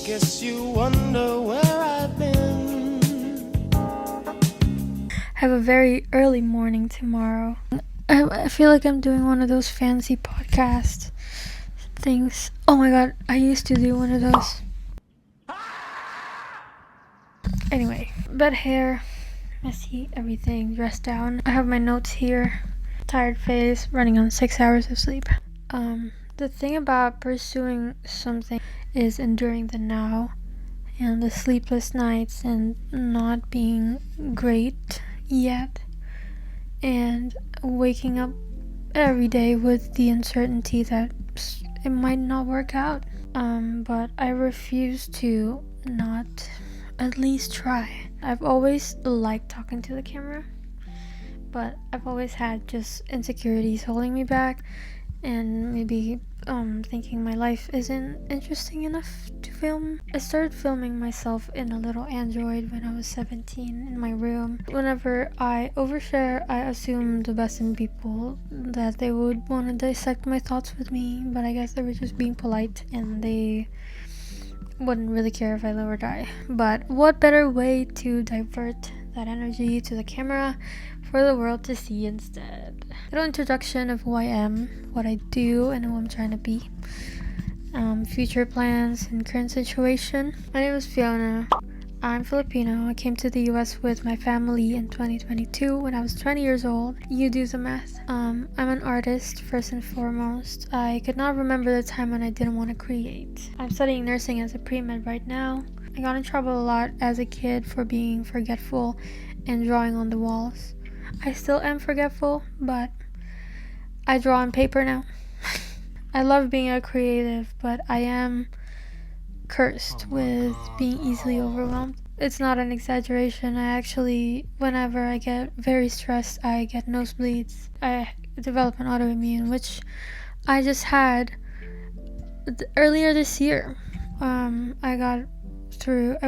Guess you wonder where I've been. Have a very early morning tomorrow. I feel like I'm doing one of those fancy podcast things. Oh my god, I used to do one of those. Anyway, bed hair, messy, everything, dressed down. I have my notes here. Tired face, running on 6 hours of sleep. The thing about pursuing something is enduring the now and the sleepless nights and not being great yet, and waking up every day with the uncertainty that it might not work out. But I refuse to not at least try. I've always liked talking to the camera, but I've always had just insecurities holding me back, and maybe thinking my life isn't interesting enough to film. I started filming myself in a little Android when I was 17 in my room. Whenever I overshare, I assume the best in people, that they would want to dissect my thoughts with me, but I guess they were just being polite and they wouldn't really care if I live or die. But what better way to divert that energy to the camera for the world to see instead? Little introduction of who I am, what I do, and who I'm trying to be. Future plans and current situation. My name is Fiona. I'm Filipino. I came to the US with my family in 2022 when I was 20 years old. You do the math. I'm an artist first and foremost. I could not remember the time when I didn't want to create. I'm studying nursing as a pre-med right now. I got in trouble a lot as a kid for being forgetful and drawing on the walls. I still am forgetful, but I draw on paper now. I love being a creative, but I am cursed with being easily overwhelmed. It's not an exaggeration. I actually, whenever I get very stressed, I get nosebleeds. I develop an autoimmune, which I just had earlier this year. I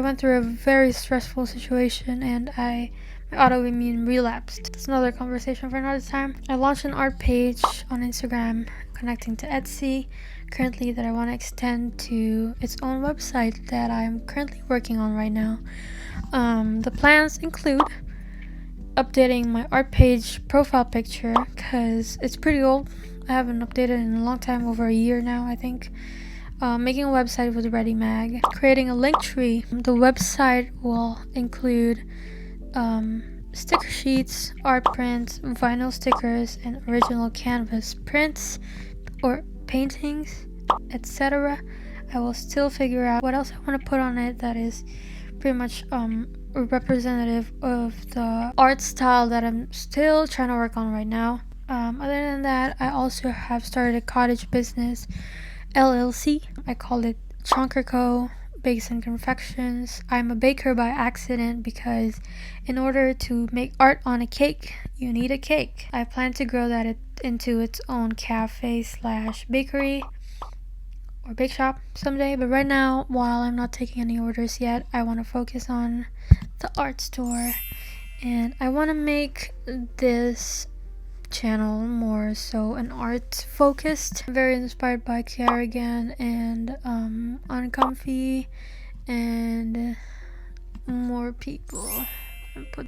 went through a very stressful situation, and my autoimmune relapsed. That's another conversation for another time. I launched an art page on Instagram connecting to Etsy currently that I want to extend to its own website that I'm currently working on right now. The plans include updating my art page profile picture because it's pretty old. I haven't updated in a long time, over a year now, I think. Making a website with Ready Mag, creating a link tree. The website will include sticker sheets, art prints, vinyl stickers, and original canvas prints or paintings, etc. I will still figure out what else I want to put on it that is pretty much representative of the art style that I'm still trying to work on right now. Other than that, I also have started a cottage business, LLC. I call it Chonker Co. Bakes and Confections. I'm a baker by accident because in order to make art on a cake, you need a cake. I plan to grow that into its own cafe / bakery or bake shop someday, but right now, while I'm not taking any orders yet, I want to focus on the art store, and I want to make this channel more so an art focused. Very inspired by Kerrigan and Uncomfy and more people.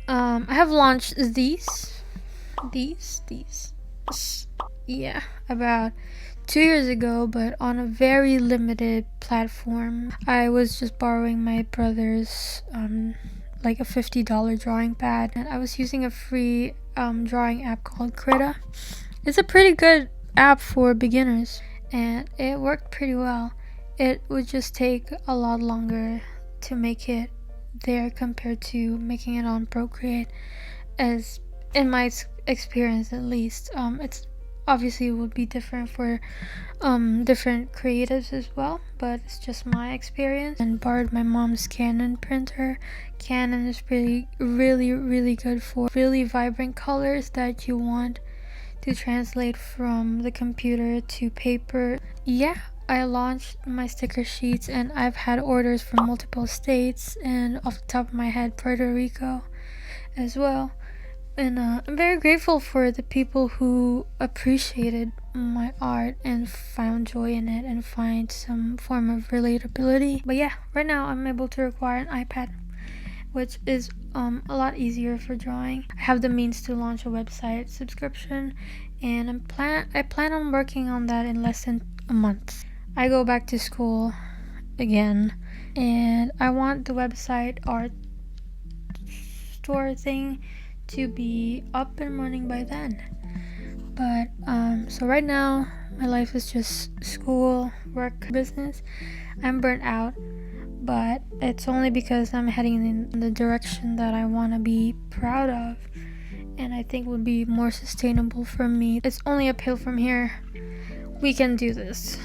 I have launched these about 2 years ago, but on a very limited platform. I was just borrowing my brother's like a $50 drawing pad, and I was using a free drawing app called Krita. It's a pretty good app for beginners, and it worked pretty well. It would just take a lot longer to make it there compared to making it on Procreate, as in my experience at least. It's obviously would be different for different creatives as well, but it's just my experience. And borrowed my mom's Canon printer. Canon is really good for really vibrant colors that you want to translate from the computer to paper. Yeah, I launched my sticker sheets, and I've had orders from multiple states, and off the top of my head, Puerto Rico as well. And I'm very grateful for the people who appreciated my art and find joy in it and find some form of relatability. But yeah, right now I'm able to require an iPad, which is a lot easier for drawing. I have the means to launch a website subscription, and I plan on working on that in less than a month. I go back to school again, and I want the website art store thing to be up and running by then. But so right now my life is just school, work, business. I'm burnt out, but it's only because I'm heading in the direction that I want to be proud of, and I think would be more sustainable for me. It's only uphill from here. We can do this.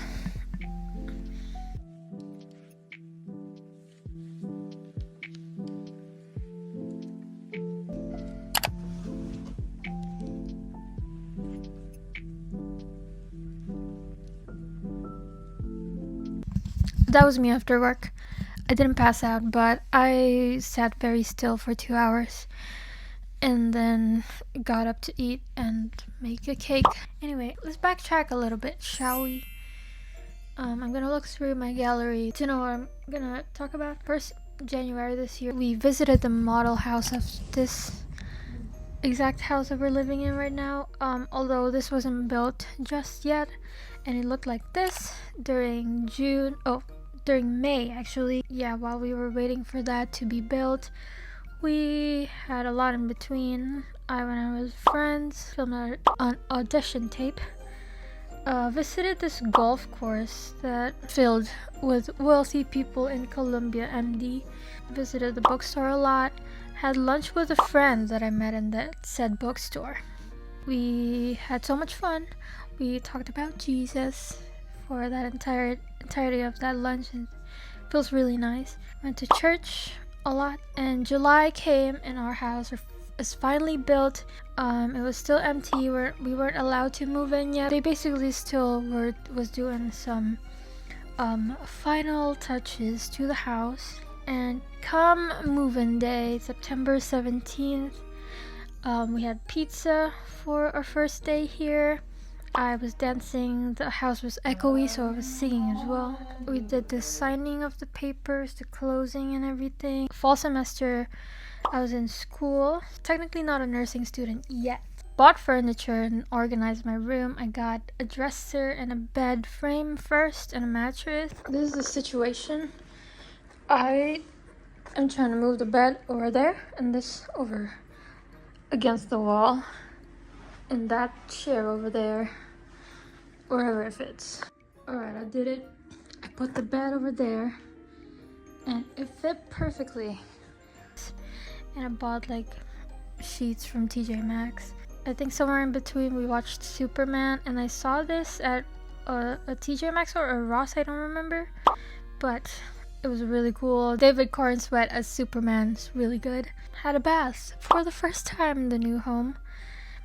That was me after work. I didn't pass out, but I sat very still for 2 hours and then got up to eat and make a cake. Anyway, let's backtrack a little bit, shall we? I'm gonna look through my gallery to know what I'm gonna talk about. First, January this year, we visited the model house of this exact house that we're living in right now, although this wasn't built just yet, and it looked like this during May actually. Yeah, while we were waiting for that to be built, we had a lot in between. I went out with friends, filmed an audition tape, visited this golf course that filled with wealthy people in Columbia, MD, visited the bookstore a lot, had lunch with a friend that I met in that said bookstore. We had so much fun. We talked about Jesus for that entirety of that lunch, and it feels really nice. Went to church a lot, and July came and our house is finally built. It was still empty. We weren't allowed to move in yet. They basically still was doing some final touches to the house. And come move-in day, September 17th, we had pizza for our first day here. I was dancing, the house was echoey, so I was singing as well. We did the signing of the papers, the closing and everything. Fall semester, I was in school, technically not a nursing student yet. Bought furniture and organized my room. I got a dresser and a bed frame first and a mattress. This is the situation. I am trying to move the bed over there and this over against the wall, and that chair over there, wherever it fits. Alright, I did it. I put the bed over there and it fit perfectly. And I bought like sheets from TJ Maxx. I think somewhere in between we watched Superman, and I saw this at a TJ Maxx or a Ross, I don't remember, but it was really cool. David Corn Sweat as Superman's really good. Had a bath for the first time in the new home.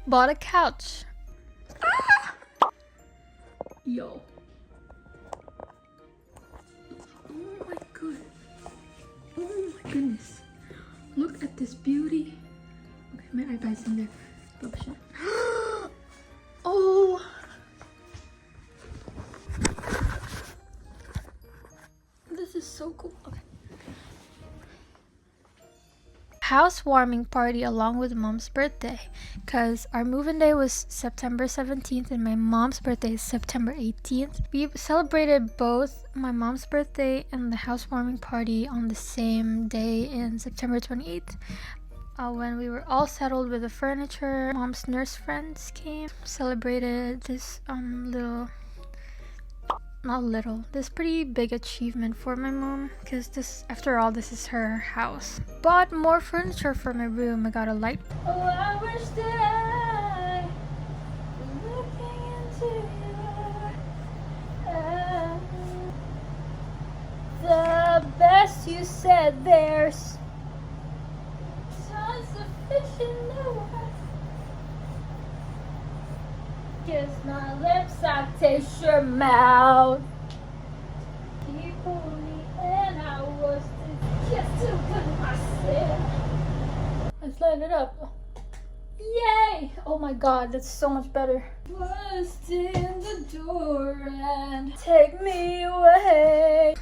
Bought a couch. Ah! Yo. Oh my god. Oh my goodness. Look at this beauty. Okay, my iPad's in there. Rubbish. Oh. This is so cool. Okay. Housewarming party along with mom's birthday, because our move-in day was September 17th and my mom's birthday is September 18th. We celebrated both my mom's birthday and the housewarming party on the same day in September 28th. When we were all settled with the furniture, mom's nurse friends came, celebrated this this pretty big achievement for my mom, because this, after all, this is her house. Bought more furniture for my room. I got a light. Oh, I wish that I was looking into your eyes. The best you said, there's tons of fish in the water. Kiss my lips, I taste your mouth. You pulled me and I was just too good myself. Let's light it up. Yay! Oh my god, that's so much better. Bust in the door and take me away.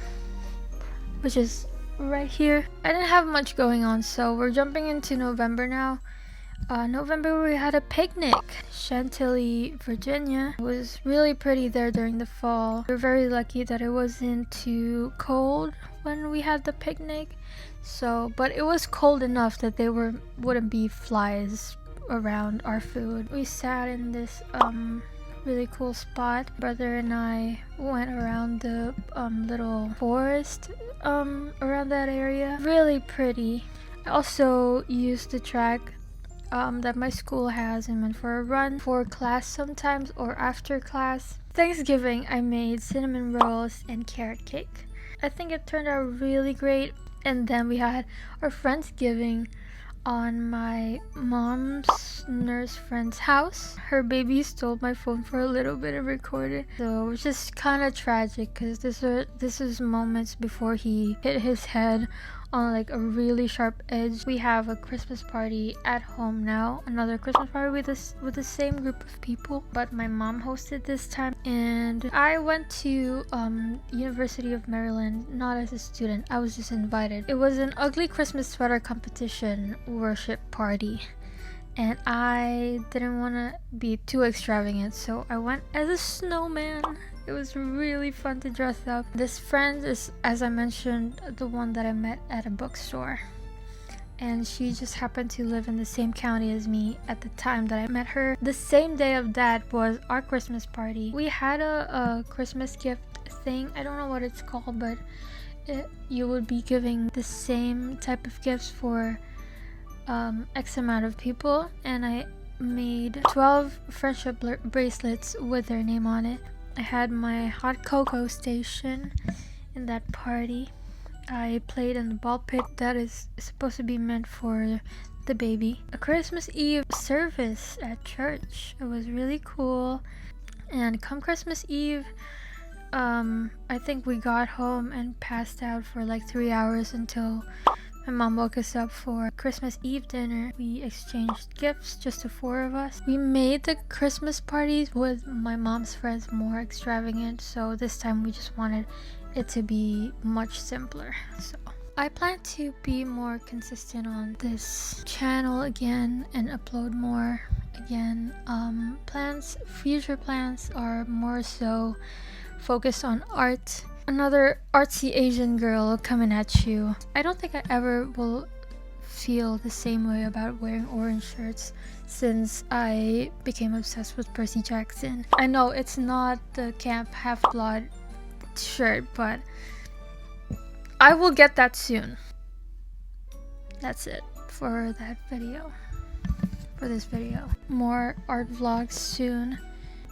Which is right here. I didn't have much going on, so we're jumping into November now. November we had a picnic. Chantilly, Virginia. It was really pretty there during the fall. We were very lucky that it wasn't too cold when we had the picnic. So, but it was cold enough that there wouldn't be flies around our food. We sat in this really cool spot. Brother and I went around the little forest around that area. Really pretty. I also used the track that my school has and went for a run for class sometimes or after class. Thanksgiving I made cinnamon rolls and carrot cake. I think it turned out really great. And then we had our Friendsgiving on my mom's nurse friend's house. Her baby stole my phone for a little bit and recorded. So it was just kind of tragic because this is moments before he hit his head on like a really sharp edge. We have a Christmas party at home now, another Christmas party with the same group of people, but my mom hosted this time, and I went to University of Maryland not as a student. I was just invited. It was an ugly Christmas sweater competition worship party, and I didn't want to be too extravagant, so I went as a snowman. It was really fun to dress up. This friend is, as I mentioned, the one that I met at a bookstore. And she just happened to live in the same county as me at the time that I met her. The same day of that was our Christmas party. We had a Christmas gift thing. I don't know what it's called, but you would be giving the same type of gifts for X amount of people. And I made 12 friendship bracelets with their name on it. I had my hot cocoa station in that party. I played in the ball pit that is supposed to be meant for the baby. A Christmas Eve service at church. It was really cool. And come Christmas Eve, I think we got home and passed out for like 3 hours until my mom woke us up for Christmas Eve dinner. We exchanged gifts, just the 4 of us. We made the Christmas parties with my mom's friends more extravagant, so this time we just wanted it to be much simpler. So I plan to be more consistent on this channel again and upload more again. Future plans are more so focused on art. Another artsy Asian girl coming at you. I don't think I ever will feel the same way about wearing orange shirts since I became obsessed with Percy Jackson. I know it's not the Camp Half-Blood shirt, but I will get that soon. That's it for that video. For this video. More art vlogs soon.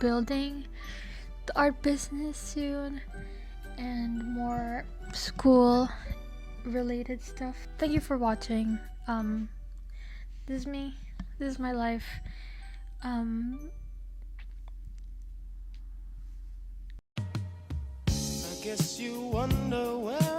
Building the art business soon. And more school related stuff. Thank you for watching. This is me. This is my life. I guess you wonder where